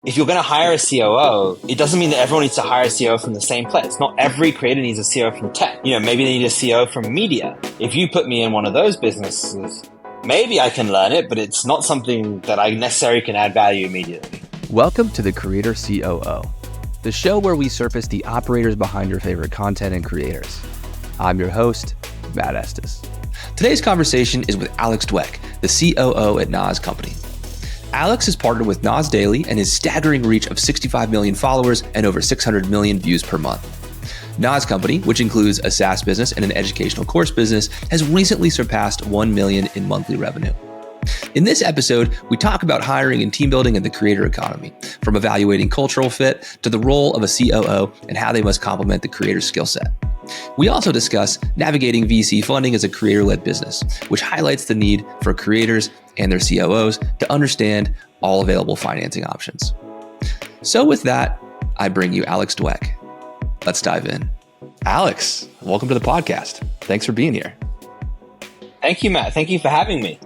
if you're going to hire a COO, it doesn't mean that everyone needs to hire a COO from the same place. Not every creator needs a COO from tech. Maybe they need a COO from media. If you put me in one of those businesses, maybe I can learn it, but it's not something that I necessarily can add value immediately. Welcome to the Creator COO, the show where we surface the operators behind your favorite content and creators. I'm your host, Matt Estes. Today's conversation is with Alex Dwek, the COO at Nas Company. Alex has partnered with Nas Daily and his staggering reach of 65 million followers and over 600 million views per month. Nas Company, which includes a SaaS business and an educational course business, has recently surpassed 1 million in monthly revenue. In this episode, we talk about hiring and team building in the creator economy, from evaluating cultural fit to the role of a COO and how they must complement the creator's skill set. We also discuss navigating VC funding as a creator-led business, which highlights the need for creators and their COOs to understand all available financing options. So with that, I bring you Alex Dwek. Let's dive in. Alex, welcome to the podcast. Thanks for being here. Thank you, Matt. Thank you for having me.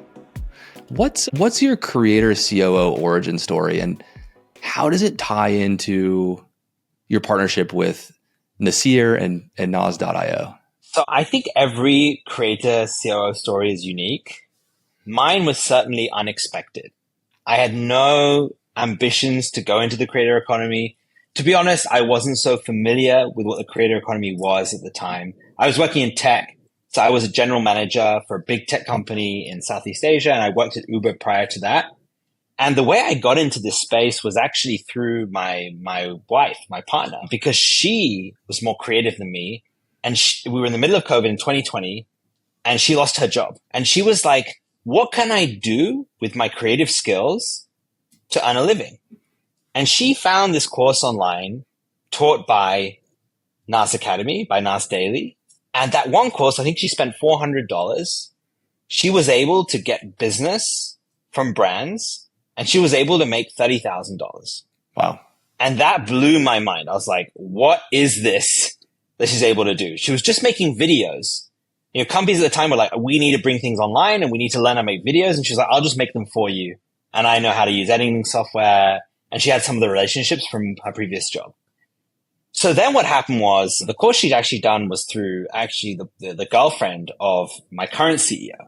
What's your creator COO origin story, and how does it tie into your partnership with Nasir and Nas.io? So I think every creator COO story is unique. Mine was certainly unexpected. I had no ambitions to go into the creator economy. To be honest, I wasn't so familiar with what the creator economy was at the time. I was working in tech. So I was a general manager for a big tech company in Southeast Asia, and I worked at Uber prior to that. And the way I got into this space was actually through my wife, my partner, because she was more creative than me. And we were in the middle of COVID in 2020, and she lost her job. And she was like, what can I do with my creative skills to earn a living? And she found this course online taught by Nas Academy, by Nas Daily. And that one course, I think she spent $400. She was able to get business from brands, and she was able to make $30,000. Wow. And that blew my mind. I was like, what is this that she's able to do? She was just making videos. Companies at the time were like, we need to bring things online and we need to learn how to make videos. And she's like, I'll just make them for you. And I know how to use editing software. And she had some of the relationships from her previous job. So then what happened was the course she'd actually done was through actually the girlfriend of my current CEO.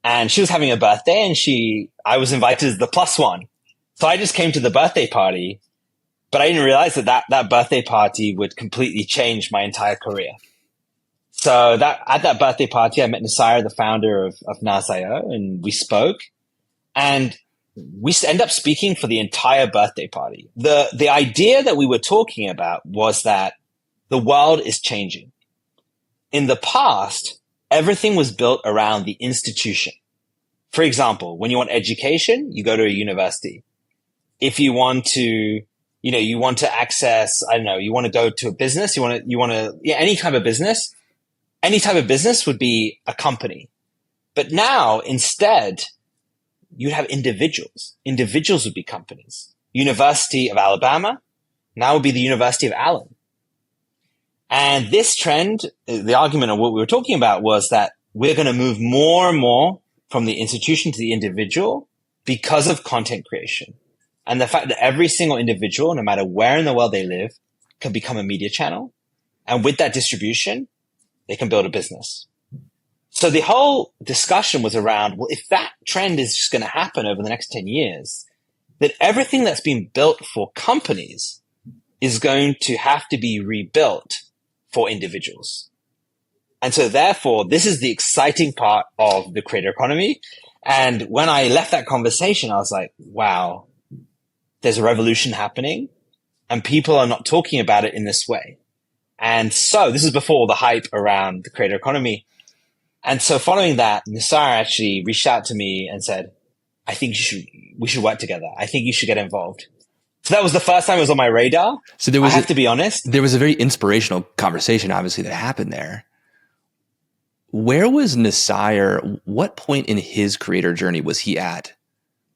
And she was having a birthday, and I was invited as the plus one. So I just came to the birthday party, but I didn't realize that birthday party would completely change my entire career. So at that birthday party, I met Nasir, the founder of Nas.io, and we spoke, and we end up speaking for the entire birthday party. The idea that we were talking about was that the world is changing. In the past, everything was built around the institution. For example, when you want education, you go to a university. If you want to, you want to access, you want to go to a business, any type of business. Any type of business would be a company. But now, instead, you'd have individuals. Individuals would be companies. University of Alabama now would be the University of Allen. And this trend, the argument of what we were talking about was that we're going to move more and more from the institution to the individual because of content creation. And the fact that every single individual, no matter where in the world they live, can become a media channel. And with that distribution, they can build a business. So the whole discussion was around, well, if that trend is just going to happen over the next 10 years, that everything that's been built for companies is going to have to be rebuilt for individuals. And so therefore, this is the exciting part of the creator economy. And when I left that conversation, I was like, wow, there's a revolution happening and people are not talking about it in this way. And so this is before the hype around the creator economy. And so following that, Nasir actually reached out to me and said, I think we should work together. I think you should get involved. So that was the first time it was on my radar. So I have to be honest. There was a very inspirational conversation, obviously, that happened there. Where was Nasir? What point in his creator journey was he at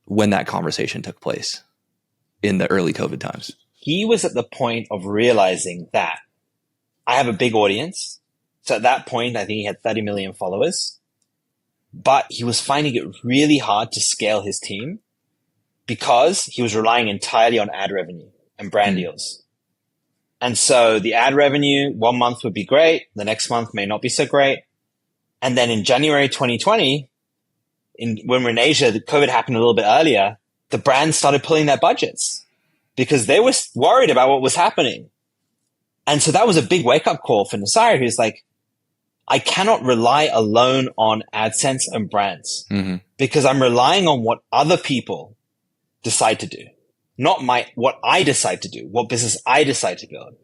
when that conversation took place in the early COVID times? He was at the point of realizing that I have a big audience. So at that point, I think he had 30 million followers, but he was finding it really hard to scale his team because he was relying entirely on ad revenue and brand deals. And so the ad revenue, 1 month would be great. The next month may not be so great. And then in January 2020, when we're in Asia, the COVID happened a little bit earlier. The brands started pulling their budgets because they were worried about what was happening. And so that was a big wake up call for Nasir, who's like, I cannot rely alone on AdSense and brands because I'm relying on what other people decide to do, not what I decide to do, what business I decide to build.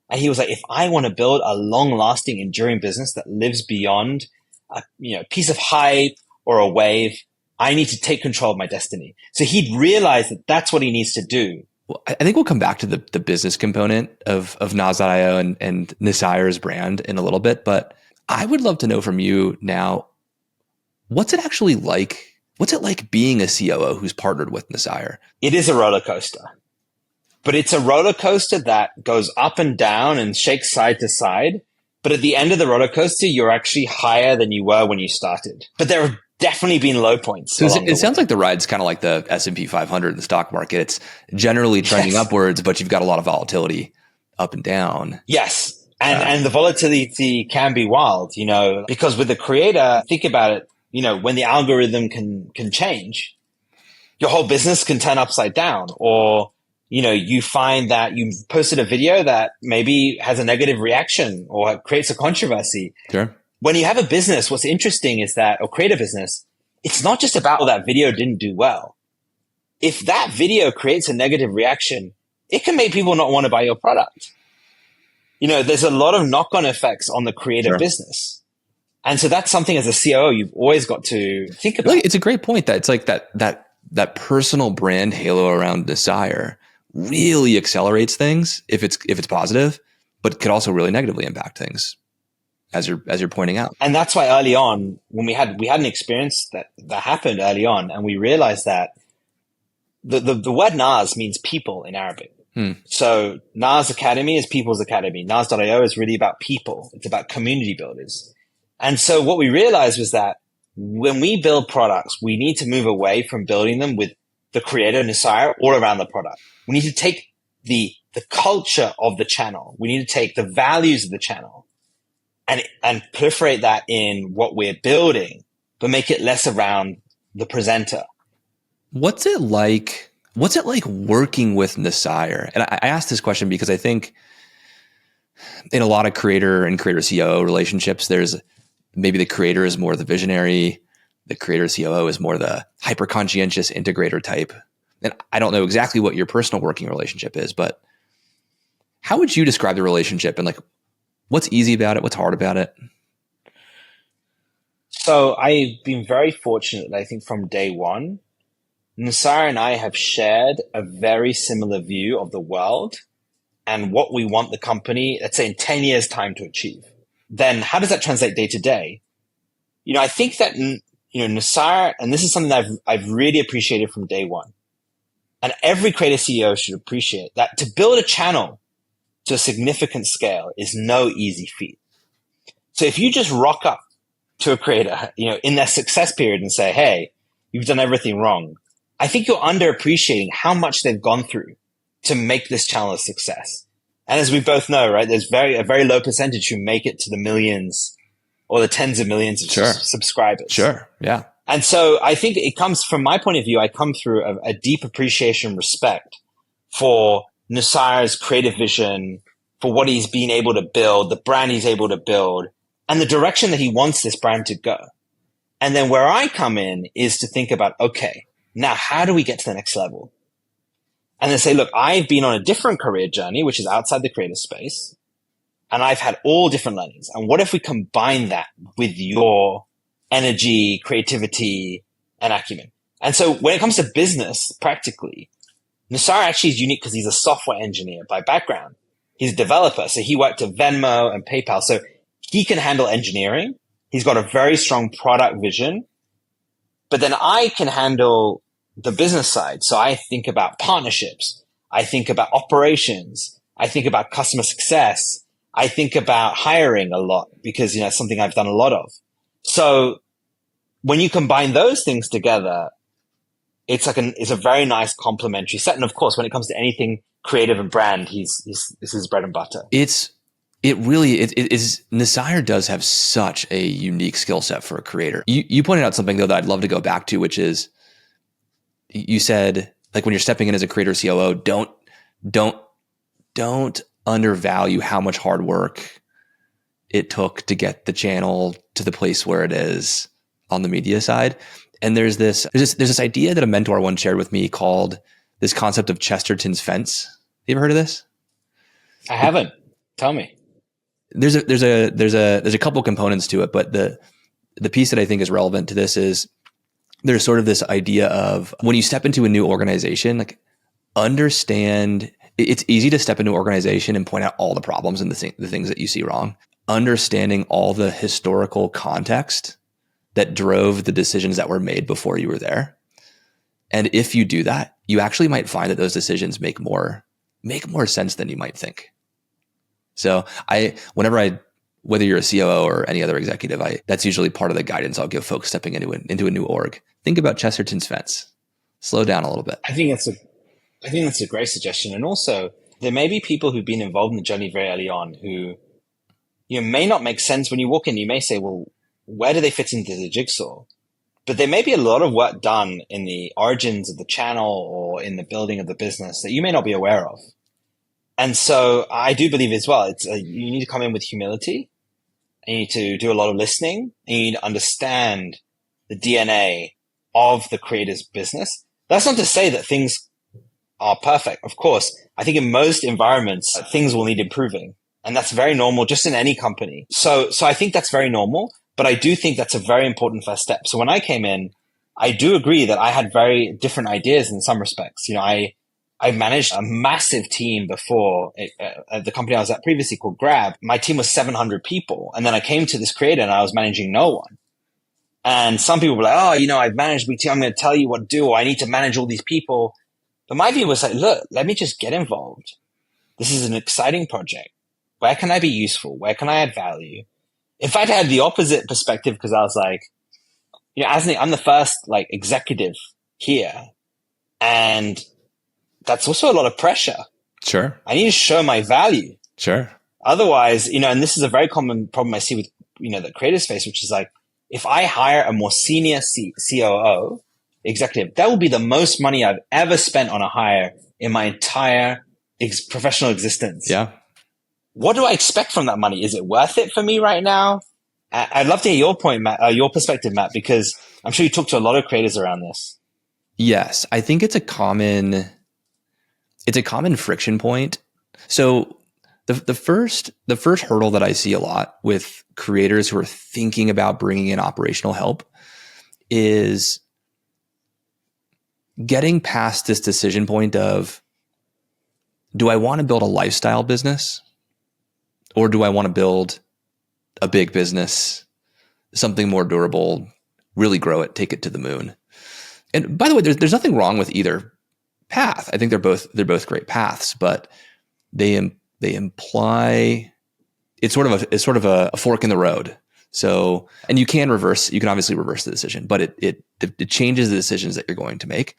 And he was like, if I want to build a long lasting, enduring business that lives beyond a piece of hype or a wave, I need to take control of my destiny. So he'd realized that that's what he needs to do. Well, I think we'll come back to the business component of Nas.io and Nasir's brand in a little bit, but I would love to know from you now, what's it actually like? What's it like being a COO who's partnered with Nasir? It is a roller coaster, but it's a roller coaster that goes up and down and shakes side to side. But at the end of the roller coaster, you're actually higher than you were when you started. But there have definitely been low points. So it sounds like the ride's kind of like the S&P 500 in the stock market. It's generally trending upwards, but you've got a lot of volatility up and down. Yes. And the volatility can be wild, because with the creator, think about it, when the algorithm can change, your whole business can turn upside down, or, you find that you've posted a video that maybe has a negative reaction or creates a controversy. Sure. When you have a business, what's interesting is that, or create a business, it's not just about that video didn't do well. If that video creates a negative reaction, it can make people not want to buy your product. There's a lot of knock-on effects on the creative business. And so that's something as a COO, you've always got to think about. Really, it's a great point that it's like that personal brand halo around Nasir really accelerates things if it's positive, but could also really negatively impact things as you're pointing out. And that's why early on, when we had an experience that happened early on, and we realized that the word Nas means people in Arabic. So Nas Academy is people's academy. Nas.io is really about people. It's about community builders. And so what we realized was that when we build products, we need to move away from building them with the creator Nasir all around the product. We need to take the culture of the channel. We need to take the values of the channel and proliferate that in what we're building, but make it less around the presenter. What's it like working with Nasir? And I asked this question because I think in a lot of creator and creator COO relationships, there's maybe the creator is more the visionary, the creator COO is more the hyper conscientious integrator type. And I don't know exactly what your personal working relationship is, but how would you describe the relationship and what's easy about it? What's hard about it? So I've been very fortunate, I think, from day one. Nasir and I have shared a very similar view of the world and what we want the company, let's say in 10 years time, to achieve. Then how does that translate day to day? I think that, Nasir, and this is something that I've really appreciated from day one, and every creator CEO should appreciate that to build a channel to a significant scale is no easy feat. So if you just rock up to a creator, in their success period and say, hey, you've done everything wrong, I think you're underappreciating how much they've gone through to make this channel a success. And as we both know, right, there's a very low percentage who make it to the millions or the tens of millions of subscribers. Sure. Yeah. And so I think it comes from my point of view, I come through a deep appreciation, respect for Nasir's creative vision, for what he's been able to build, the brand he's able to build, and the direction that he wants this brand to go. And then where I come in is to think about, okay, now how do we get to the next level? And then say, look, I've been on a different career journey, which is outside the creative space, and I've had all different learnings. And what if we combine that with your energy, creativity, and acumen? And so when it comes to business, practically, Nasir actually is unique because he's a software engineer by background. He's a developer. So he worked at Venmo and PayPal. So he can handle engineering. He's got a very strong product vision. But then I can handle the business side. So I think about partnerships. I think about operations. I think about customer success. I think about hiring a lot because, it's something I've done a lot of. So when you combine those things together, it's a very nice complementary set. And of course, when it comes to anything creative and brand, this is his bread and butter. It really is. Nasir does have such a unique skill set for a creator. You pointed out something though that I'd love to go back to, which is you said, like, when you're stepping in as a creator COO, don't undervalue how much hard work it took to get the channel to the place where it is on the media side. And there's this idea that a mentor once shared with me called this concept of Chesterton's fence. You ever heard of this? I haven't. Tell me. There's a couple components to it, but the piece that I think is relevant to this is there's sort of this idea of when you step into a new organization, like, understand it's easy to step into an organization and point out all the problems and the things that you see wrong. Understanding all the historical context that drove the decisions that were made before you were there. And if you do that, you actually might find that those decisions make more sense than you might think. So whether you're a COO or any other executive, that's usually part of the guidance I'll give folks stepping into a new org. Think about Chesterton's fence. Slow down a little bit. I think that's a great suggestion. And also, there may be people who've been involved in the journey very early on who, may not make sense when you walk in. You may say, well, where do they fit into the jigsaw? But there may be a lot of work done in the origins of the channel or in the building of the business that you may not be aware of. And so I do believe as well, you need to come in with humility, and you need to do a lot of listening, and you need to understand the DNA of the creator's business. That's not to say that things are perfect. Of course, I think in most environments, things will need improving, and that's very normal just in any company. So I think that's very normal, but I do think that's a very important first step. So when I came in, I do agree that I had very different ideas in some respects. I managed a massive team before at the company I was at previously called Grab. My team was 700 people. And then I came to this creator and I was managing no one. And some people were like, oh, I've managed a big team. I'm going to tell you what to do, or I need to manage all these people. But my view was like, look, let me just get involved. This is an exciting project. Where can I be useful? Where can I add value? In fact, I had the opposite perspective because I was like, I'm the first executive here. And that's also a lot of pressure. Sure. I need to show my value. Sure. Otherwise, and this is a very common problem I see with, the creators face, which is like, if I hire a more senior COO executive, that will be the most money I've ever spent on a hire in my entire professional existence. Yeah. What do I expect from that money? Is it worth it for me right now? I'd love to hear your point, Matt, your perspective, Matt, because I'm sure you talk to a lot of creators around this. Yes. I think it's a common friction point. So the first hurdle that I see a lot with creators who are thinking about bringing in operational help is getting past this decision point of, do I want to build a lifestyle business, or do I want to build a big business, something more durable, really grow it, take it to the moon? And by the way, there's nothing wrong with either path. I think they're both great paths, but they imply it's sort of a fork in the road. So, and you can obviously reverse the decision, but it changes the decisions that you're going to make.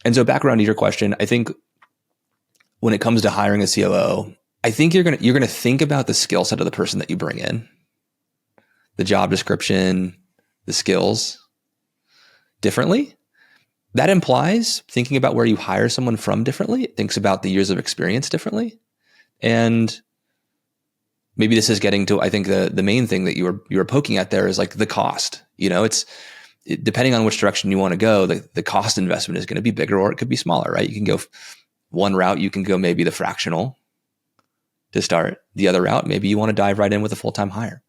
And so back around to your question, I think when it comes to hiring a COO, I think you're going to think about the skill set of the person that you bring in, the job description, the skills differently. That implies thinking about where you hire someone from differently. It thinks about the years of experience differently. And maybe this is getting to, I think the main thing that you were poking at there is like the cost. Depending on which direction you want to go, the cost investment is going to be bigger, or it could be smaller, right? You can go one route, you can go maybe the fractional to start. The other route, maybe you want to dive right in with a full-time hire.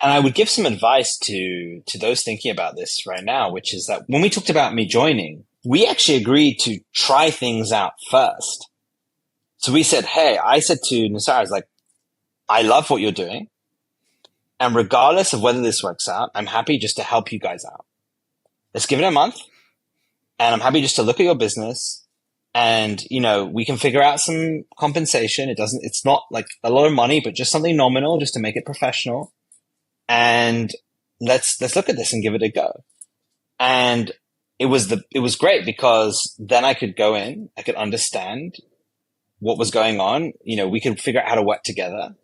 And I would give some advice to those thinking about this right now, which is that when we talked about me joining, we actually agreed to try things out first. So we said, I said to Nasir, I was like, I love what you're doing. And regardless of whether this works out, I'm happy just to help you guys out. Let's give it a month. And I'm happy just to look at your business. And, we can figure out some compensation. It's not like a lot of money, but just something nominal just to make it professional. And let's look at this and give it a go. And it was great because then I could go in, I could understand what was going on. We could figure out how to work together.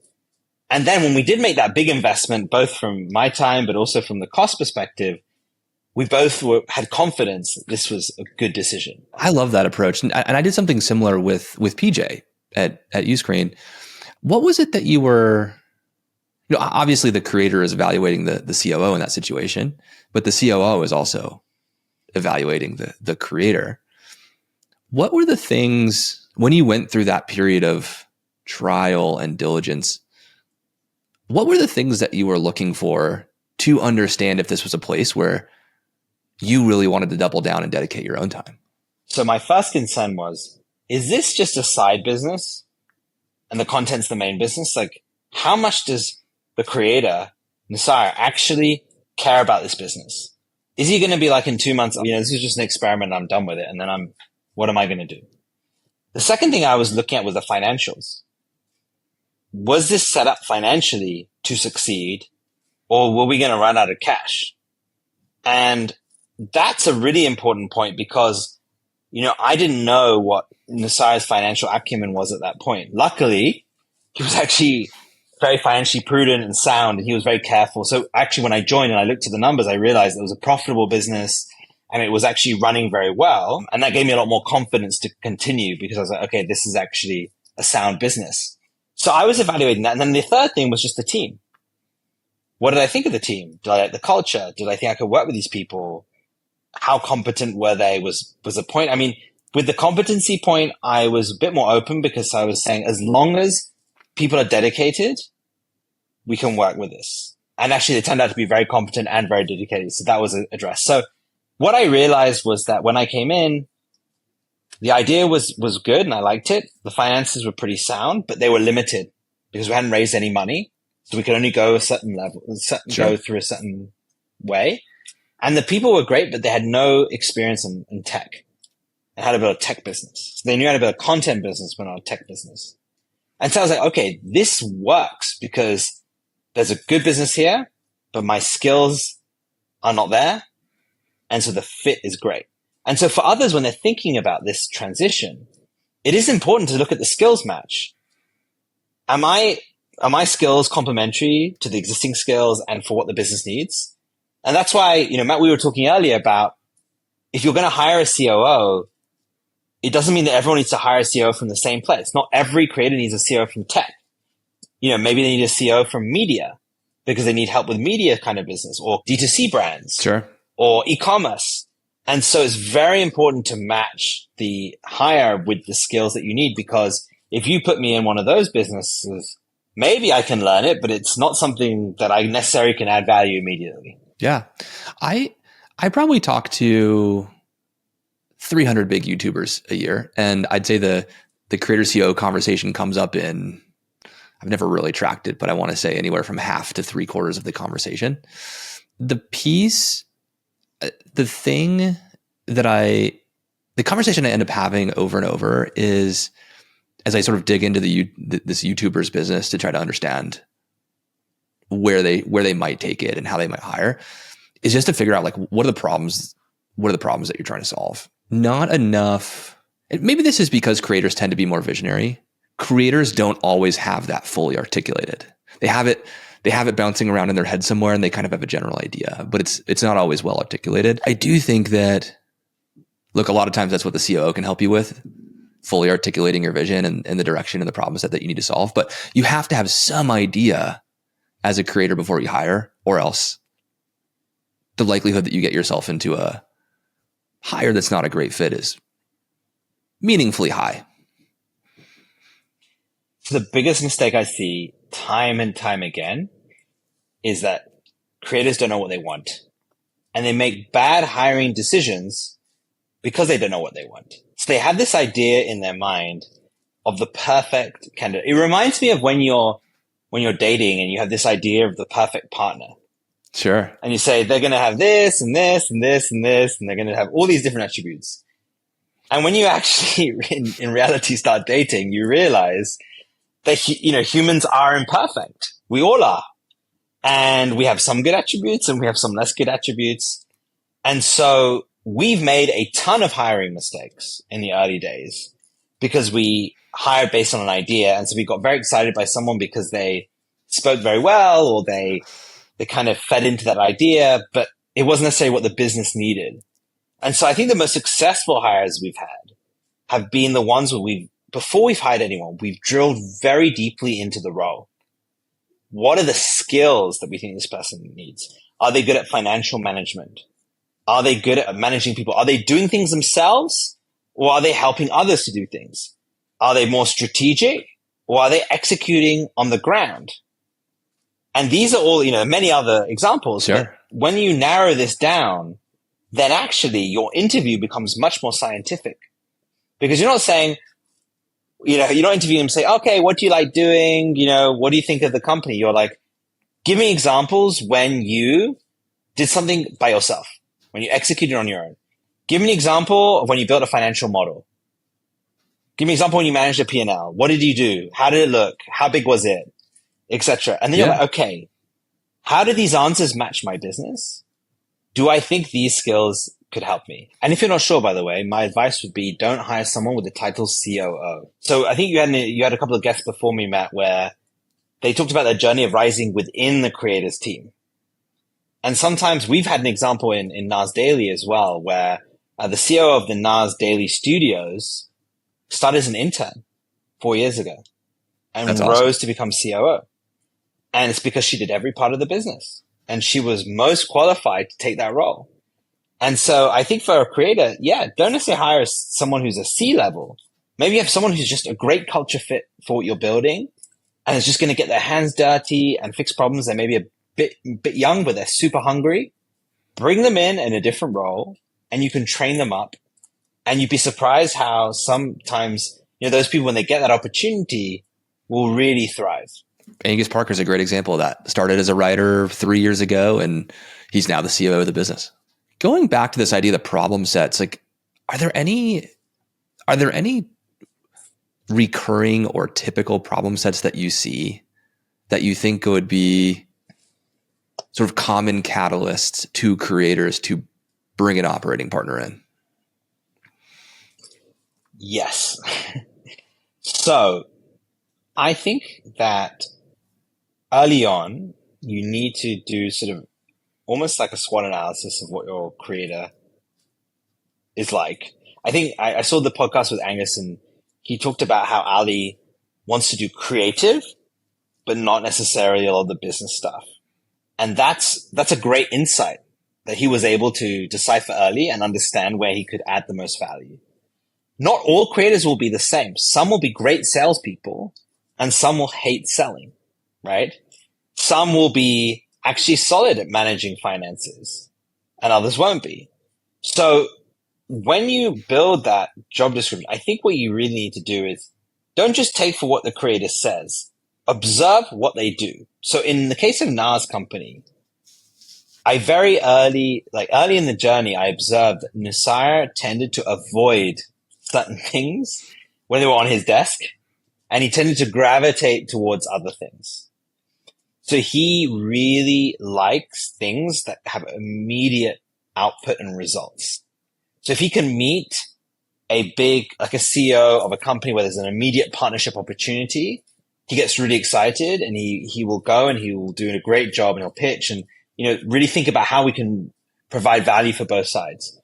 And then when we did make that big investment, both from my time, but also from the cost perspective, we both had confidence that this was a good decision. I love that approach. And I did something similar with PJ at Uscreen. What was it that you were, obviously the creator is evaluating the COO in that situation, but the COO is also evaluating the creator. What were the things when you went through that period of trial and diligence? What were the things that you were looking for to understand if this was a place where you really wanted to double down and dedicate your own time? So my first concern was, is this just a side business and the content's the main business? Like, how much does the creator, Nasar, actually care about this business? Is he going to be like in 2 months, this is just an experiment, I'm done with it, and then what am I going to do? The second thing I was looking at was the financials. Was this set up financially to succeed, or were we going to run out of cash? And that's a really important point because, I didn't know what Nasar's financial acumen was at that point. Luckily, he was actually very financially prudent and sound, and he was very careful. So actually, when I joined and I looked at the numbers, I realized it was a profitable business and it was actually running very well. And that gave me a lot more confidence to continue because I was like, okay, this is actually a sound business. So I was evaluating that. And then the third thing was just the team. What did I think of the team? Did I like the culture? Did I think I could work with these people? How competent were they was a point. I mean, with the competency point, I was a bit more open because I was saying, as long as people are dedicated, we can work with this. And actually, they turned out to be very competent and very dedicated. So that was addressed. So what I realized was that when I came in, the idea was good and I liked it. The finances were pretty sound, but they were limited because we hadn't raised any money. So we could only go a certain level, go through a certain way. And the people were great, but they had no experience in tech and how to build a tech business. So they knew how to build a content business, but not a tech business. And so I was like, okay, this works because there's a good business here, but my skills are not there. And so the fit is great. And so for others, when they're thinking about this transition, it is important to look at the skills match. Are my skills complementary to the existing skills and for what the business needs? And that's why, Matt, we were talking earlier about if you're going to hire a COO, it doesn't mean that everyone needs to hire a COO from the same place. Not every creator needs a COO from tech. Maybe they need a COO from media because they need help with media kind of business or D2C brands. Sure. Or e-commerce. And so it's very important to match the hire with the skills that you need, because if you put me in one of those businesses, maybe I can learn it, but it's not something that I necessarily can add value immediately. Yeah. I probably talk to 300 big YouTubers a year. And I'd say the Creator COO conversation comes up in, I've never really tracked it, but I want to say anywhere from half to 3/4 of the conversation. The conversation I end up having over and over is, as I sort of dig into this YouTuber's business to try to understand where they might take it and how they might hire, is just to figure out, like, what are the problems that you're trying to solve? Not enough. Maybe this is because creators tend to be more visionary. Creators don't always have that fully articulated. They have it bouncing around in their head somewhere and they kind of have a general idea, but it's not always well articulated. I do think that, look, a lot of times that's what the COO can help you with, fully articulating your vision and the direction and the problems that you need to solve. But you have to have some idea as a creator before you hire, or else the likelihood that you get yourself into a hire that's not a great fit is meaningfully high. So the biggest mistake I see time and time again is that creators don't know what they want, and they make bad hiring decisions because they don't know what they want. So they have this idea in their mind of the perfect candidate. It reminds me of when you're dating and you have this idea of the perfect partner. Sure. And you say, they're going to have this and this and this and this, and they're going to have all these different attributes. And when you actually in reality start dating, you realize that, humans are imperfect. We all are. And we have some good attributes and we have some less good attributes. And so we've made a ton of hiring mistakes in the early days because we hired based on an idea. And so we got very excited by someone because they spoke very well, or they kind of fed into that idea, but it wasn't necessarily what the business needed. And so I think the most successful hires we've had have been the ones where before we've hired anyone, we've drilled very deeply into the role. What are the skills that we think this person needs? Are they good at financial management? Are they good at managing people? Are they doing things themselves, or are they helping others to do things? Are they more strategic, or are they executing on the ground? And these are all, many other examples. Sure. But when you narrow this down, then actually your interview becomes much more scientific, because you're not saying, you're not interviewing them and say, okay, what do you like doing? What do you think of the company? You're like, give me examples when you did something by yourself, when you executed on your own. Give me an example of when you built a financial model. Give me an example when you managed a P&L. What did you do? How did it look? How big was it? Etc. And then you're like, okay, how do these answers match my business? Do I think these skills could help me? And if you're not sure, by the way, my advice would be don't hire someone with the title COO. So I think you had a couple of guests before me, Matt, where they talked about their journey of rising within the creators team. And sometimes we've had an example in Nas Daily as well, where the COO of the Nas Daily studios started as an intern 4 years ago and That's rose awesome. to become COO. And it's because she did every part of the business, and she was most qualified to take that role. And so I think for a creator, don't necessarily hire someone who's a C-level. Maybe you have someone who's just a great culture fit for what you're building and is just going to get their hands dirty and fix problems. They may be a bit young, but they're super hungry. Bring them in a different role, and you can train them up. And you'd be surprised how sometimes, those people, when they get that opportunity, will really thrive. Angus Parker's a great example of that. Started as a writer 3 years ago, and he's now the COO of the business. Going back to this idea of the problem sets, like, are there any recurring or typical problem sets that you see that you think would be sort of common catalysts to creators to bring an operating partner in? Yes. So I think that early on, you need to do sort of almost like a SWOT analysis of what your creator is like. I think I saw the podcast with Angus, and he talked about how Ali wants to do creative, but not necessarily all the business stuff. And that's a great insight that he was able to decipher early and understand where he could add the most value. Not all creators will be the same. Some will be great salespeople, and some will hate selling, right? Some will be actually solid at managing finances, and others won't be. So when you build that job description, I think what you really need to do is don't just take for what the creator says. Observe what they do. So in the case of Nas Company, I very early in the journey, I observed that Nasir tended to avoid certain things when they were on his desk, and he tended to gravitate towards other things. So he really likes things that have immediate output and results. So if he can meet a CEO of a company where there's an immediate partnership opportunity, he gets really excited, and he will go and he will do a great job, and he'll pitch and, really think about how we can provide value for both sides.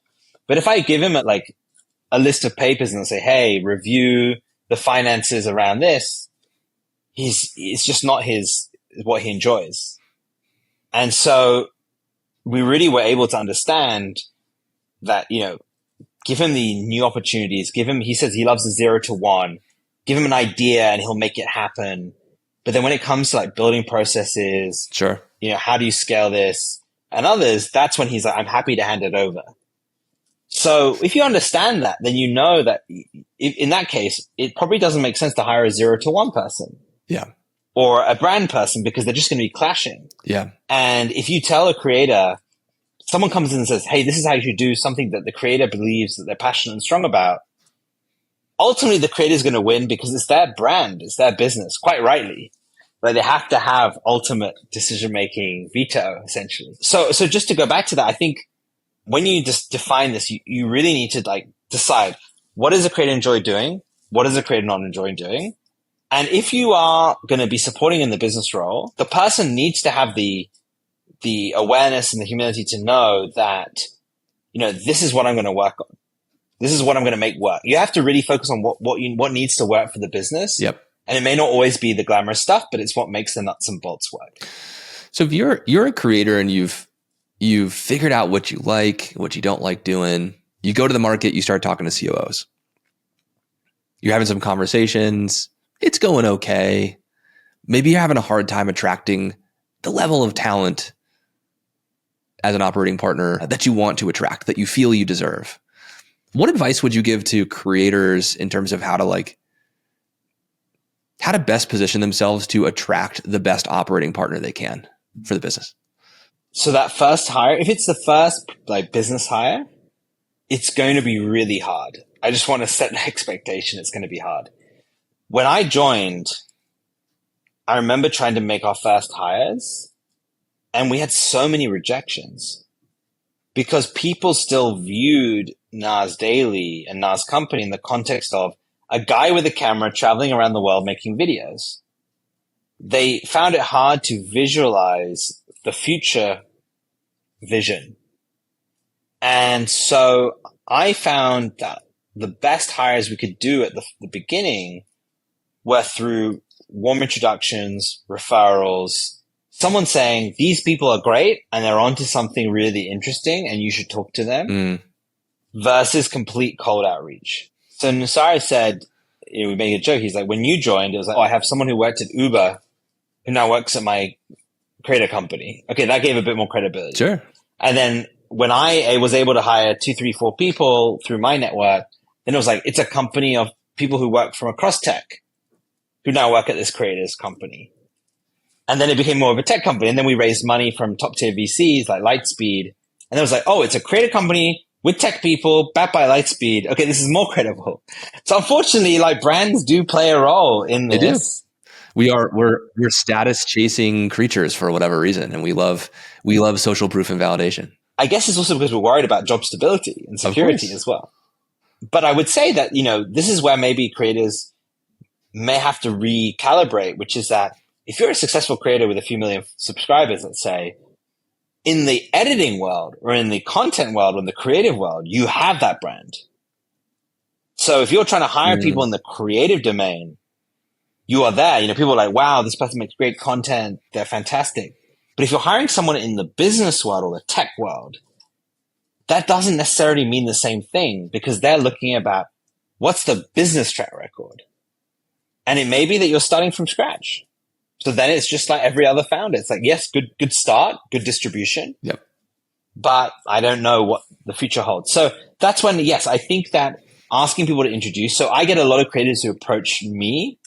But if I give him a list of papers and say, hey, review the finances around this, it's just not what he enjoys. And so we really were able to understand that, give him the new opportunities, he says he loves the 0 to 1, give him an idea and he'll make it happen. But then when it comes to building processes, sure, how do you scale this and others, that's when he's like, I'm happy to hand it over. So if you understand that, then you know that in that case, it probably doesn't make sense to hire a 0 to 1 person. Yeah. Or a brand person, because they're just going to be clashing. Yeah. And if you tell a creator, someone comes in and says, hey, this is how you should do something that the creator believes that they're passionate and strong about, ultimately the creator is going to win because it's their brand, it's their business, quite rightly. But they have to have ultimate decision-making veto, essentially. So just to go back to that, I think when you just define this, you really need to like decide, what does a creator enjoy doing? What does a creator not enjoy doing? And if you are going to be supporting in the business role, the person needs to have the awareness and the humility to know that, this is what I'm going to work on. This is what I'm going to make work. You have to really focus on what needs to work for the business. Yep. And it may not always be the glamorous stuff, but it's what makes the nuts and bolts work. So if you're a creator and you've figured out what you like, what you don't like doing, you go to the market, you start talking to COOs. You're having some conversations. It's going okay. Maybe you're having a hard time attracting the level of talent as an operating partner that you want to attract, that you feel you deserve. What advice would you give to creators in terms of how to best position themselves to attract the best operating partner they can for the business? So that first hire, if it's the first business hire, it's going to be really hard. I just want to set an expectation. It's going to be hard. When I joined, I remember trying to make our first hires, and we had so many rejections because people still viewed Nas Daily and Nas Company in the context of a guy with a camera traveling around the world making videos. They found it hard to visualize the future vision. And so I found that the best hires we could do at the beginning were through warm introductions, referrals, someone saying, these people are great and they're onto something really interesting and you should talk to them, versus complete cold outreach. So Nusari said, we made a joke. He's like, when you joined, it was like, I have someone who worked at Uber who now works at my Creator company. Okay, that gave a bit more credibility. Sure. And then when I was able to hire 2, 3, 4 people through my network, then it was like, it's a company of people who work from across tech who now work at this Creator's company. And then it became more of a tech company. And then we raised money from top tier VCs like Lightspeed. And it was like, oh, it's a Creator company with tech people backed by Lightspeed. Okay, this is more credible. So unfortunately, brands do play a role in this. They do. We're status chasing creatures for whatever reason. And we love social proof and validation. I guess it's also because we're worried about job stability and security as well. But I would say that, this is where maybe creators may have to recalibrate, which is that if you're a successful creator with a few million subscribers, let's say, in the editing world or in the content world or in the creative world, you have that brand. So if you're trying to hire people in the creative domain, you are there. People are like, wow, this person makes great content. They're fantastic. But if you're hiring someone in the business world or the tech world, that doesn't necessarily mean the same thing because they're looking about what's the business track record. And it may be that you're starting from scratch. So then it's just like every other founder. It's like, yes, good start, good distribution. Yep. But I don't know what the future holds. So that's when, yes, I think that asking people to introduce. So I get a lot of creators who approach me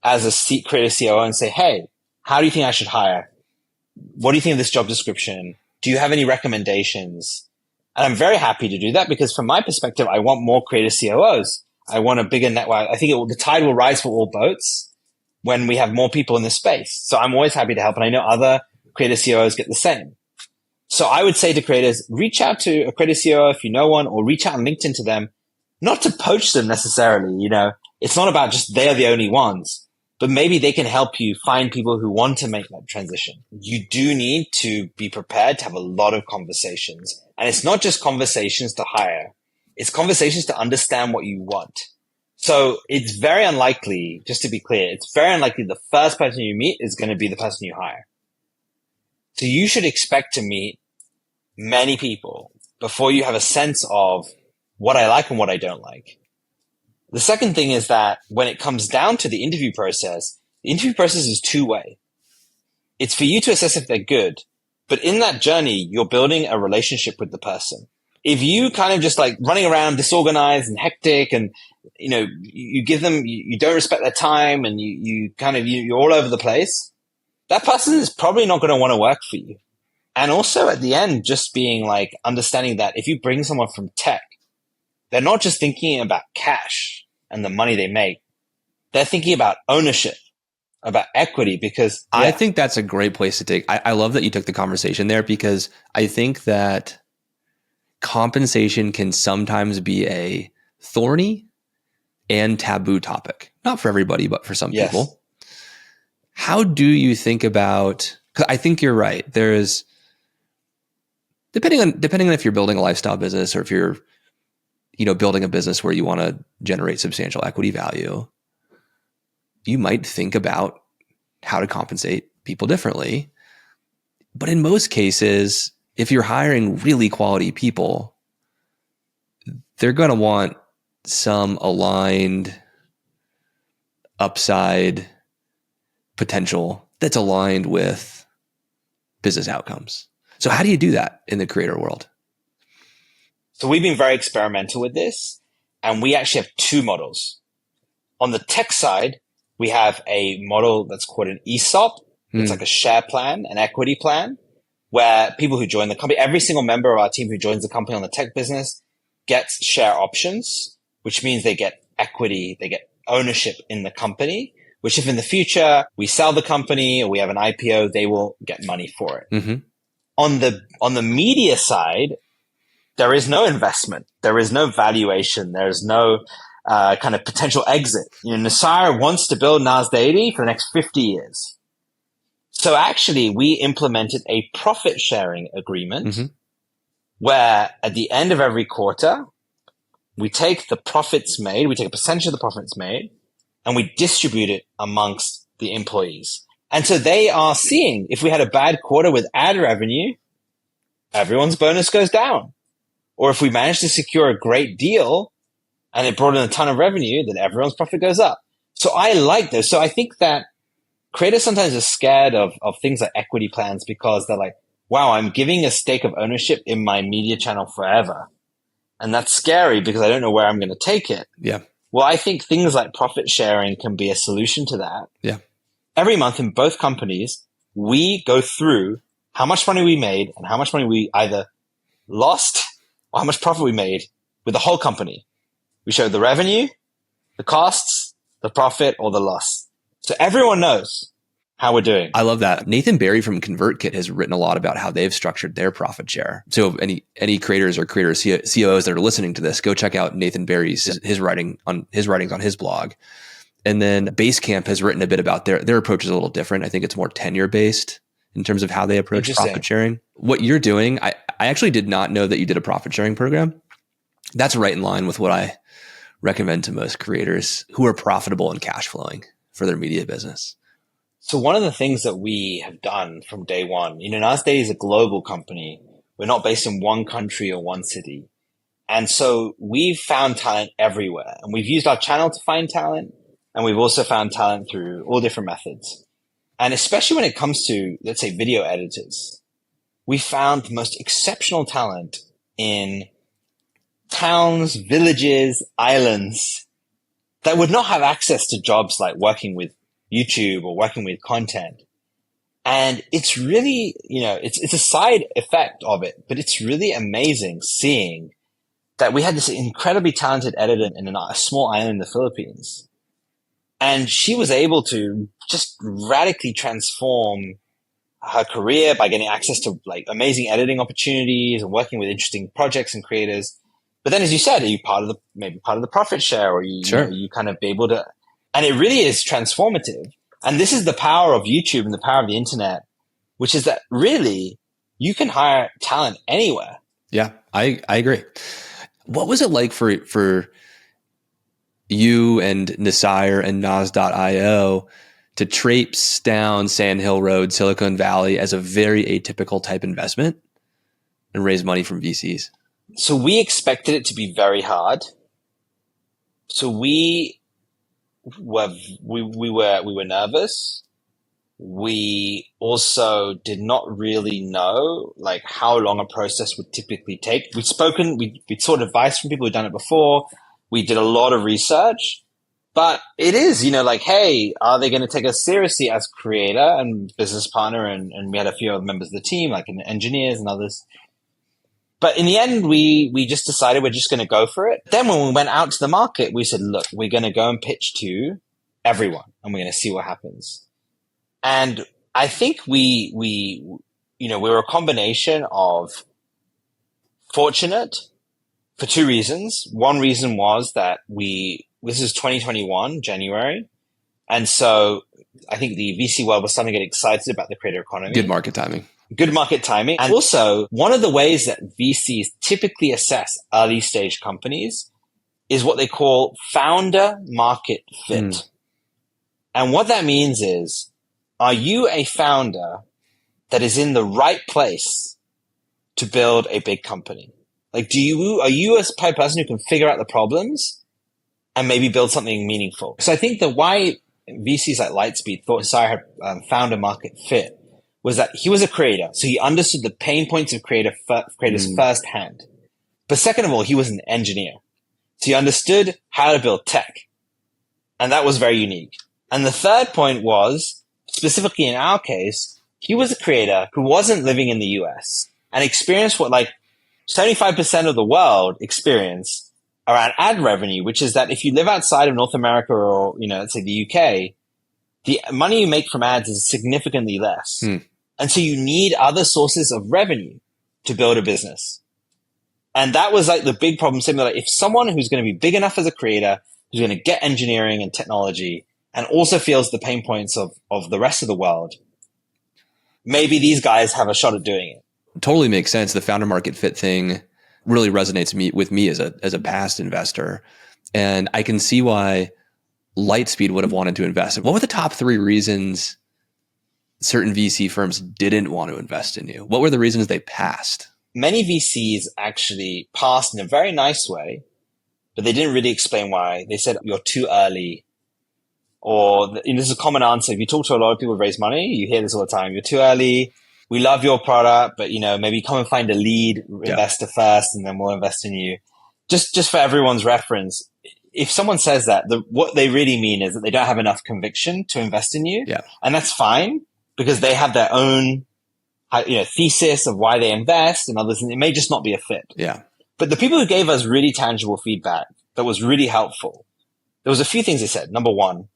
as a creator COO and say, hey, how do you think I should hire? What do you think of this job description? Do you have any recommendations? And I'm very happy to do that because from my perspective, I want more creator COOs. I want a bigger network. I think the tide will rise for all boats when we have more people in this space. So I'm always happy to help. And I know other creator COOs get the same. So I would say to creators, reach out to a creator COO if you know one, or reach out on LinkedIn to them, not to poach them necessarily. It's not about just they're the only ones, but maybe they can help you find people who want to make that transition. You do need to be prepared to have a lot of conversations. And it's not just conversations to hire. It's conversations to understand what you want. So it's very unlikely, just to be clear, it's very unlikely the first person you meet is going to be the person you hire. So you should expect to meet many people before you have a sense of what I like and what I don't like. The second thing is that when it comes down to the interview process is two-way. It's for you to assess if they're good, but in that journey, you're building a relationship with the person. If you kind of just running around disorganized and hectic and, you give them, you don't respect their time and you're all over the place, that person is probably not going to want to work for you. And also at the end, just being understanding that if you bring someone from tech, they're not just thinking about cash and the money they make. They're thinking about ownership, about equity, because I think that's a great place to take. I love that you took the conversation there because I think that compensation can sometimes be a thorny and taboo topic. Not for everybody, but for some Yes. people. How do you think about, because I think you're right. There's, depending on if you're building a lifestyle business or if you're, building a business where you want to generate substantial equity value, you might think about how to compensate people differently. But in most cases, if you're hiring really quality people, they're going to want some aligned upside potential that's aligned with business outcomes. So how do you do that in the creator world? So we've been very experimental with this, and we actually have two models. On the tech side, we have a model that's called an ESOP. It's like a share plan, an equity plan, where people who join the company, every single member of our team who joins the company on the tech business gets share options, which means they get equity, they get ownership in the company, which if in the future we sell the company or we have an IPO, they will get money for it. Mm-hmm. On the media side, there is no investment. There is no valuation. There's no kind of potential exit. Nasir wants to build Nas Daily for the next 50 years. So actually, we implemented a profit sharing agreement where at the end of every quarter, we take the profits made, we take a percentage of the profits made, and we distribute it amongst the employees. And so they are seeing, if we had a bad quarter with ad revenue, everyone's bonus goes down. Or if we managed to secure a great deal and it brought in a ton of revenue, then everyone's profit goes up. So I like those. So I think that creators sometimes are scared of things like equity plans because they're like, wow, I'm giving a stake of ownership in my media channel forever. And that's scary because I don't know where I'm going to take it. Yeah. Well, I think things like profit sharing can be a solution to that. Yeah. Every month in both companies, we go through how much money we made and how much money we either lost or how much profit we made with the whole company. We show the revenue, the costs, the profit, or the loss. So everyone knows how we're doing. I love that. Nathan Barry from ConvertKit has written a lot about how they've structured their profit share. So any creators or creator COOs that are listening to this, go check out Nathan Barry's his writings on his blog. And then Basecamp has written a bit about their approach is a little different. I think it's more tenure based in terms of how they approach profit sharing. What you're doing, I actually did not know that you did a profit sharing program. That's right in line with what I recommend to most creators who are profitable and cash flowing for their media business. So one of the things that we have done from day one, Nas Daily is a global company. We're not based in one country or one city. And so we've found talent everywhere. And we've used our channel to find talent. And we've also found talent through all different methods. And especially when it comes to, let's say, video editors, we found the most exceptional talent in towns, villages, islands that would not have access to jobs like working with YouTube or working with content. And it's really, it's a side effect of it, but it's really amazing seeing that we had this incredibly talented editor in a small island in the Philippines. And she was able to just radically transform her career by getting access to like amazing editing opportunities and working with interesting projects and creators. But then, as you said, are you maybe part of the profit share, or you kind of be able to, and it really is transformative. And this is the power of YouTube and the power of the internet, which is that really you can hire talent anywhere. Yeah, I agree. What was it like for you and Nasir and Nas.io to traipse down Sand Hill Road, Silicon Valley as a very atypical type investment and raise money from VCs? So we expected it to be very hard. So we were nervous. We also did not really know like how long a process would typically take. We'd sought advice from people who'd done it before. We did a lot of research, but it is, like, hey, are they going to take us seriously as creator and business partner? And we had a few other members of the team, like engineers and others. But in the end, we just decided we're just going to go for it. Then when we went out to the market, we said, look, we're going to go and pitch to everyone and we're going to see what happens. And I think we were a combination of fortunate for two reasons. One reason was that this is 2021, January. And so I think the VC world was starting to get excited about the creator economy. Good market timing. Good market timing. And also, one of the ways that VCs typically assess early stage companies is what they call founder market fit. And what that means is, are you a founder that is in the right place to build a big company? Like, are you a type of person who can figure out the problems and maybe build something meaningful? So I think that why VCs like Lightspeed thought Sire had founder market fit was that he was a creator. So he understood the pain points of creators firsthand. But second of all, he was an engineer. So he understood how to build tech. And that was very unique. And the third point was, specifically in our case, he was a creator who wasn't living in the US and experienced what like 75% of the world experience around ad revenue, which is that if you live outside of North America or, let's say the UK, the money you make from ads is significantly less. And so you need other sources of revenue to build a business. And that was like the big problem. Like if someone who's going to be big enough as a creator, who's going to get engineering and technology and also feels the pain points of the rest of the world, maybe these guys have a shot at doing it. Totally makes sense. The founder market fit thing really resonates with me as a past investor. And I can see why Lightspeed would have wanted to invest. What were the top 3 reasons certain VC firms didn't want to invest in you? What were the reasons they passed? Many VCs actually passed in a very nice way, but they didn't really explain why. They said, you're too early. Or this is a common answer. If you talk to a lot of people who raise money, you hear this all the time. You're too early. We love your product, but maybe come and find a lead investor first and then we'll invest in you. Just for everyone's reference, if someone says that, what they really mean is that they don't have enough conviction to invest in you. Yeah. And that's fine because they have their own thesis of why they invest and others, and it may just not be a fit. Yeah. But the people who gave us really tangible feedback that was really helpful, there was a few things they said. Number one,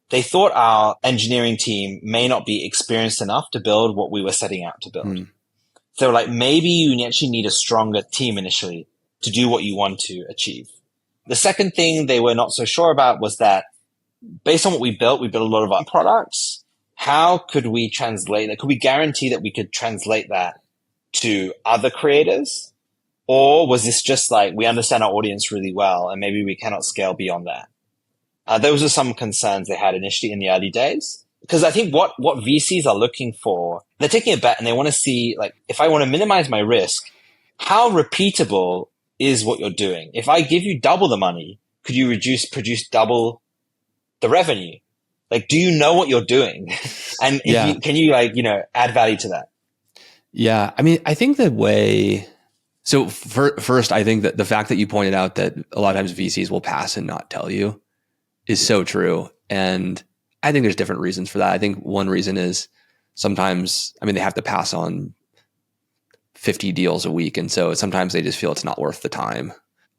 they thought our engineering team may not be experienced enough to build what we were setting out to build. So they were like, maybe you actually need a stronger team initially to do what you want to achieve. The second thing they were not so sure about was that based on what we built a lot of our products. How could we translate that? Could we guarantee that we could translate that to other creators? Or was this just like, we understand our audience really well and maybe we cannot scale beyond that? Those are some concerns they had initially in the early days. Because I think what VCs are looking for, they're taking a bet and they want to see, like, if I want to minimize my risk, how repeatable is what you're doing? If I give you double the money, could you produce double the revenue? Like, do you know what you're doing? And can you add value to that? Yeah. I mean, I think first, I think that the fact that you pointed out that a lot of times VCs will pass and not tell you is so true. And I think there's different reasons for that. I think one reason is sometimes, they have to pass on 50 deals a week. And so sometimes they just feel it's not worth the time.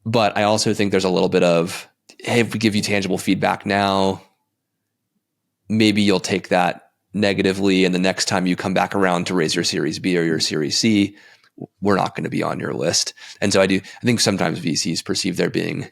But I also think there's a little bit of, hey, if we give you tangible feedback now, maybe you'll take that negatively. And the next time you come back around to raise your Series B or your Series C, we're not going to be on your list. And so I think sometimes VCs perceive there being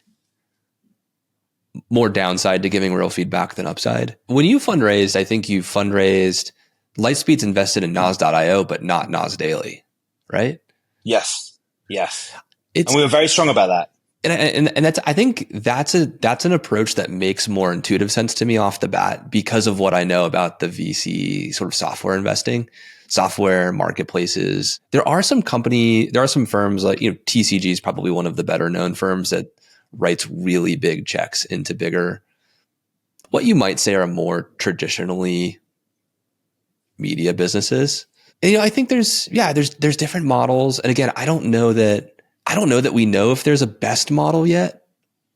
more downside to giving real feedback than upside. When you fundraised, I think you fundraised, Lightspeed's invested in Nas.io, but not Nas Daily, right? Yes. And we were very strong about that. And that's, I think that's an approach that makes more intuitive sense to me off the bat because of what I know about the VC sort of software investing, software marketplaces. There are some firms like, TCG is probably one of the better known firms that writes really big checks into bigger, what you might say are more traditionally media businesses. And, I think there's different models. And again, I don't know that we know if there's a best model yet.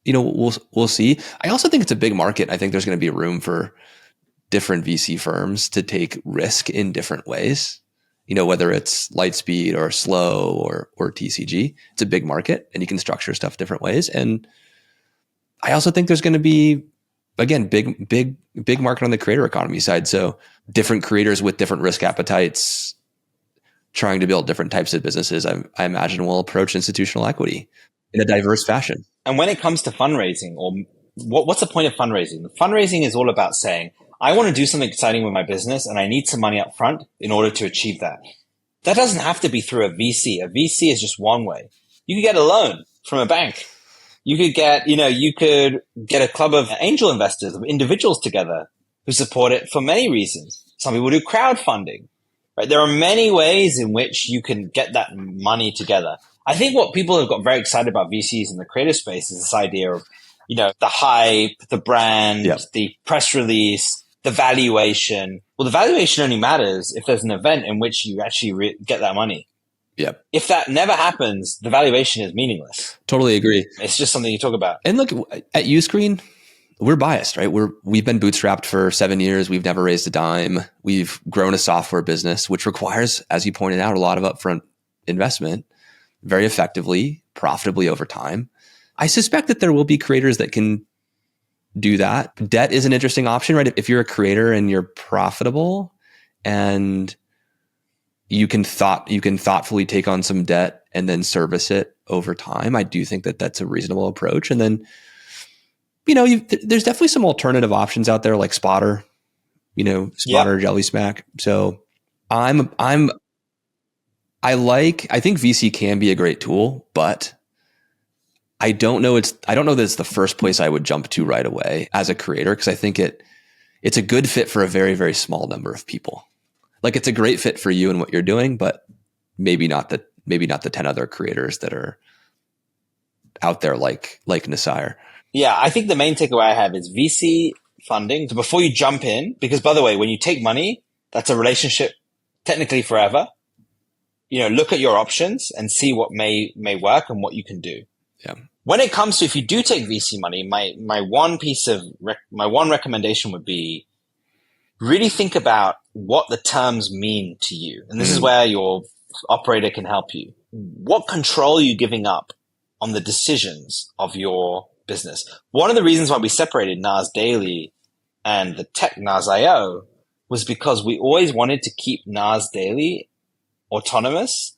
We'll see. I also think it's a big market. I think there's going to be room for different VC firms to take risk in different ways. Whether it's Lightspeed or Slow or TCG, it's a big market and you can structure stuff different ways. And I also think there's going to be, again, big market on the creator economy side. So different creators with different risk appetites trying to build different types of businesses, I imagine will approach institutional equity in a diverse fashion. And when it comes to fundraising, or what's the point of fundraising? Fundraising is all about saying, I want to do something exciting with my business and I need some money up front in order to achieve that. That doesn't have to be through a VC. A VC is just one way. You could get a loan from a bank. You could get a club of angel investors, of individuals together who support it for many reasons. Some people do crowdfunding, right? There are many ways in which you can get that money together. I think what people have got very excited about VCs in the creative space is this idea of, the hype, the brand, the press release, the valuation. Well, the valuation only matters if there's an event in which you actually get that money. Yep. If that never happens, the valuation is meaningless. Totally agree. It's just something you talk about. And look, at Uscreen, we're biased, right? We've been bootstrapped for 7 years. We've never raised a dime. We've grown a software business, which requires, as you pointed out, a lot of upfront investment very effectively, profitably over time. I suspect that there will be creators that can do that. Debt is an interesting option, right? If you're a creator and you're profitable and you can thoughtfully take on some debt and then service it over time, I do think that that's a reasonable approach. And then, there's definitely some alternative options out there like Spotter, Spotter, Jelly Smack. So I think VC can be a great tool, but I don't know that it's the first place I would jump to right away as a creator, because I think it's a good fit for a very, very small number of people. Like, it's a great fit for you and what you're doing, but maybe not the 10 other creators that are out there like Nasir. Yeah, I think the main takeaway I have is VC funding. So before you jump in, because by the way, when you take money, that's a relationship technically forever. Look at your options and see what may work and what you can do. Yeah. When it comes to, if you do take VC money, my one recommendation would be really think about what the terms mean to you. And this is where your operator can help you. What control are you giving up on the decisions of your business? One of the reasons why we separated Nas Daily and the tech Nas.io was because we always wanted to keep Nas Daily autonomous,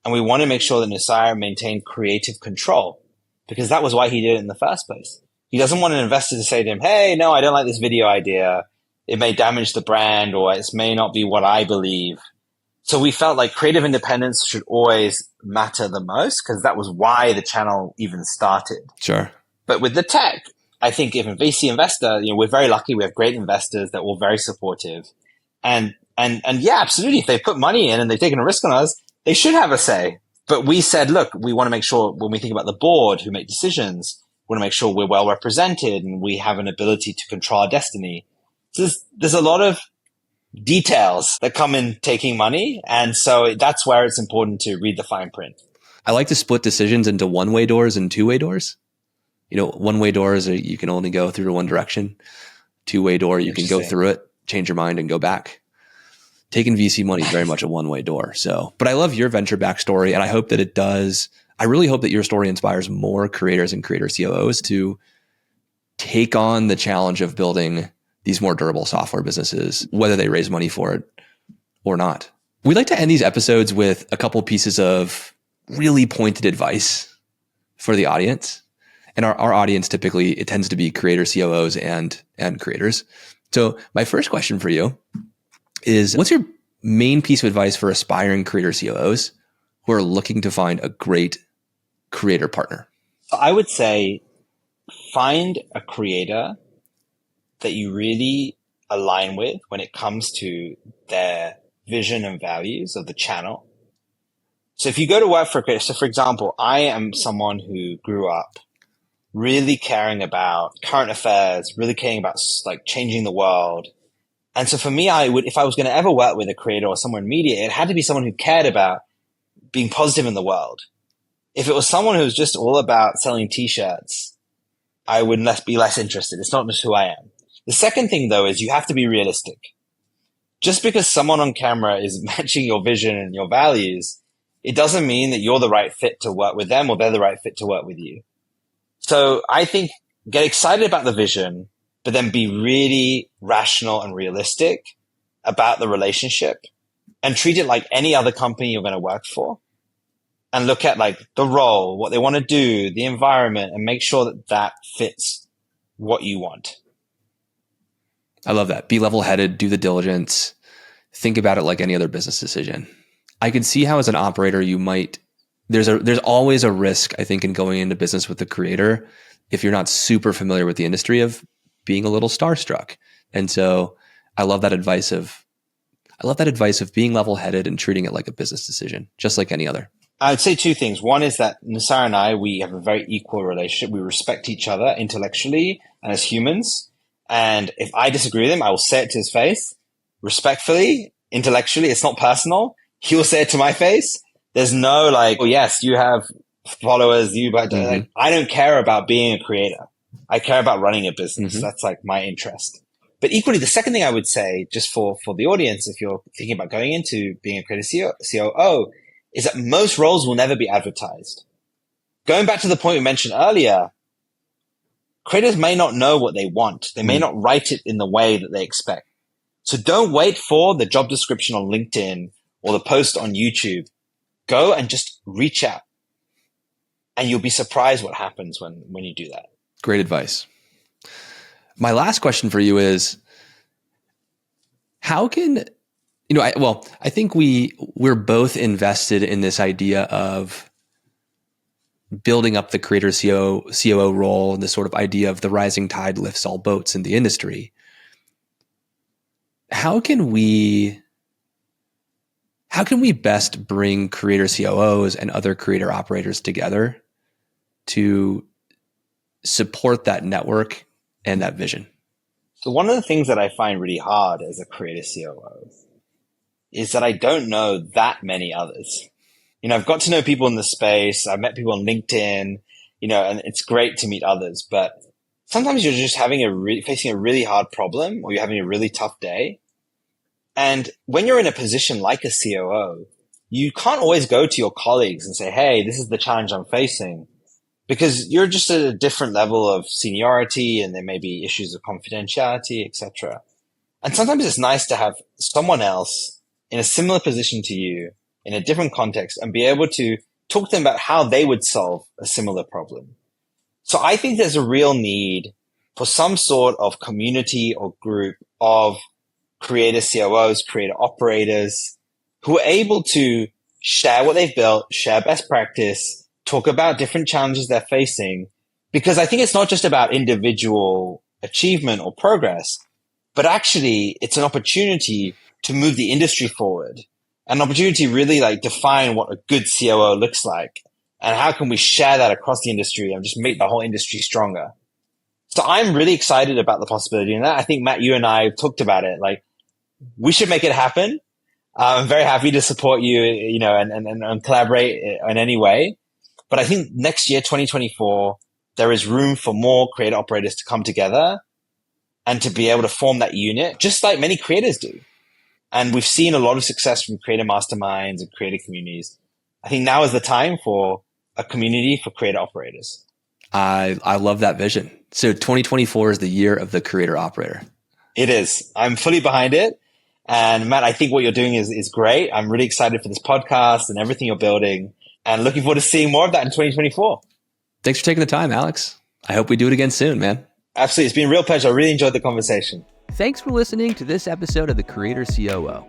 and we want to make sure that Nasir maintained creative control, because that was why he did it in the first place. He doesn't want an investor to say to him, hey, no, I don't like this video idea. It may damage the brand, or it may not be what I believe. So we felt like creative independence should always matter the most, because that was why the channel even started. Sure. But with the tech, I think if a VC investor, we're very lucky. We have great investors that were very supportive. And yeah, absolutely. If they put money in and they've taken a risk on us, they should have a say. But we said, look, we want to make sure when we think about the board who make decisions, we want to make sure we're well represented and we have an ability to control our destiny. So there's a lot of details that come in taking money. And so that's where it's important to read the fine print. I like to split decisions into one-way doors and two-way doors. One-way doors, you can only go through one direction. Two-way door, you can go through it, change your mind, and go back. Taking VC money is very much a one-way door. So, but I love your venture backstory, and I hope that it does. I really hope that your story inspires more creators and creator COOs to take on the challenge of building these more durable software businesses, whether they raise money for it or not. We like to end these episodes with a couple pieces of really pointed advice for the audience. And our audience typically, it tends to be creator COOs and creators. So my first question for you is, what's your main piece of advice for aspiring creator COOs who are looking to find a great creator partner? I would say find a creator that you really align with when it comes to their vision and values of the channel. So if you go to work for a creator, so for example, I am someone who grew up really caring about current affairs, really caring about like changing the world. And so for me, if I was going to ever work with a creator or someone in media, it had to be someone who cared about being positive in the world. If it was someone who was just all about selling t-shirts, I would be less interested. It's not just who I am. The second thing though, is you have to be realistic. Just because someone on camera is matching your vision and your values, it doesn't mean that you're the right fit to work with them or they're the right fit to work with you. So I think get excited about the vision, but then be really rational and realistic about the relationship. and treat it like any other company you're going to work for, and look at like the role, what they want to do, the environment, and make sure that that fits what you want. I love that. Be level-headed, do the diligence, think about it like any other business decision. I can see how as an operator there's always a risk, I think, in going into business with the creator if you're not super familiar with the industry of being a little starstruck. And so I love that advice of being level-headed and treating it like a business decision, just like any other. I'd say two things. One is that Nasar and I, we have a very equal relationship. We respect each other intellectually and as humans. And if I disagree with him, I will say it to his face, respectfully, intellectually. It's not personal. He will say it to my face. There's no like, oh yes, you have followers, like, I don't care about being a creator. I care about running a business. Mm-hmm. That's like my interest. But equally, the second thing I would say, just for the audience, if you're thinking about going into being a creator COO, is that most roles will never be advertised. Going back to the point we mentioned earlier, creators may not know what they want. They may not write it in the way that they expect. So don't wait for the job description on LinkedIn or the post on YouTube. Go and just reach out. And you'll be surprised what happens when you do that. Great advice. My last question for you is, how can, I think we're both invested in this idea of building up the creator COO role and this sort of idea of the rising tide lifts all boats in the industry. How can we best bring creator COOs and other creator operators together to support that network and that vision? So one of the things that I find really hard as a creator COO is that I don't know that many others. I've got to know people in the space. I've met people on LinkedIn, and it's great to meet others, but sometimes you're just facing a really hard problem, or you're having a really tough day. And when you're in a position like a COO, you can't always go to your colleagues and say, hey, this is the challenge I'm facing, because you're just at a different level of seniority and there may be issues of confidentiality, etc. And sometimes it's nice to have someone else in a similar position to you in a different context and be able to talk to them about how they would solve a similar problem. So I think there's a real need for some sort of community or group of creator COOs, creator operators who are able to share what they've built, share best practice, talk about different challenges they're facing, because I think it's not just about individual achievement or progress, but actually it's an opportunity to move the industry forward, an opportunity to really like define what a good COO looks like and how can we share that across the industry and just make the whole industry stronger. So I'm really excited about the possibility in that. I think, Matt, you and I talked about it. Like, we should make it happen. I'm very happy to support you, and collaborate in any way. But I think next year, 2024, there is room for more creator operators to come together and to be able to form that unit, just like many creators do. And we've seen a lot of success from creator masterminds and creator communities. I think now is the time for a community for creator operators. I love that vision. So 2024 is the year of the creator operator. It is. I'm fully behind it. And Matt, I think what you're doing is great. I'm really excited for this podcast and everything you're building, and looking forward to seeing more of that in 2024. Thanks for taking the time, Alex. I hope we do it again soon, man. Absolutely. It's been a real pleasure. I really enjoyed the conversation. Thanks for listening to this episode of the Creator COO.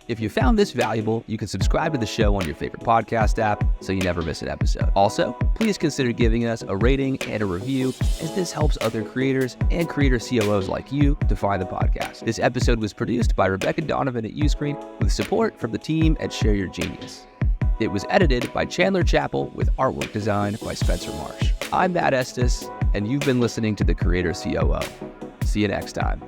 If you found this valuable, you can subscribe to the show on your favorite podcast app so you never miss an episode. Also, please consider giving us a rating and a review, as this helps other creators and creator COOs like you to find the podcast. This episode was produced by Rebecca Donovan at Uscreen with support from the team at Share Your Genius. It was edited by Chandler Chappell with artwork design by Spencer Marsh. I'm Matt Estes, and you've been listening to the Creator COO. See you next time.